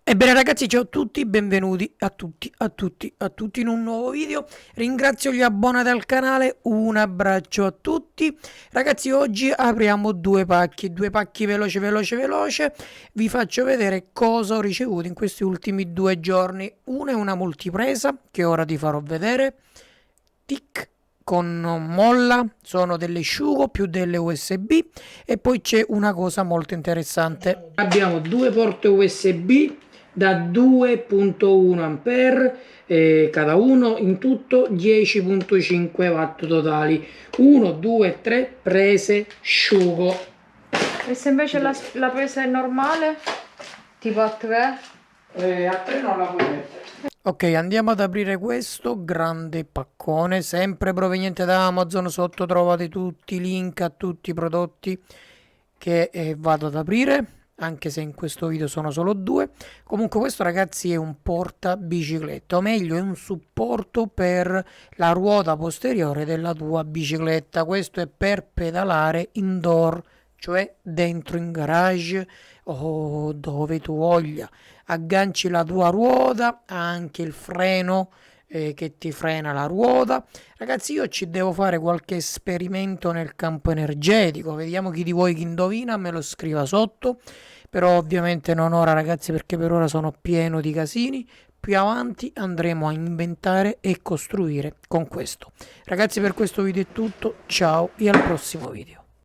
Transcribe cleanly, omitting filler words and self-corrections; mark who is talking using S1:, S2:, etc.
S1: Ebbene ragazzi, ciao a tutti, benvenuti a tutti in un nuovo video. Ringrazio gli abbonati al canale, un abbraccio a tutti. Ragazzi, oggi apriamo due pacchi veloce. Vi faccio vedere cosa ho ricevuto in questi ultimi 2 giorni. Una è una multipresa che ora ti farò vedere. Tic con molla, sono delle asciugo più delle USB, e poi c'è una cosa molto interessante. Abbiamo due porte USB da 2.1 ampere cada uno, in tutto 10.5 watt totali, 1 2 3 prese asciugo.
S2: E se invece la presa è normale, tipo a 3?
S1: A 3 non la puoi mettere. Ok, andiamo ad aprire questo grande paccone, sempre proveniente da Amazon. Sotto trovate tutti i link a tutti i prodotti che vado ad aprire, anche se in questo video sono solo due. Comunque questo ragazzi è un porta bicicletta, o meglio è un supporto per la ruota posteriore della tua bicicletta. Questo è per pedalare indoor, cioè dentro in garage o dove tu voglia. Agganci la tua ruota, ha anche il freno che ti frena la ruota. Ragazzi, io ci devo fare qualche esperimento nel campo energetico, vediamo chi di voi che indovina, me lo scriva sotto. Però ovviamente non ora ragazzi, perché per ora sono pieno di casini. Più avanti andremo a inventare e costruire con questo. Ragazzi, per questo video è tutto, ciao e al prossimo video.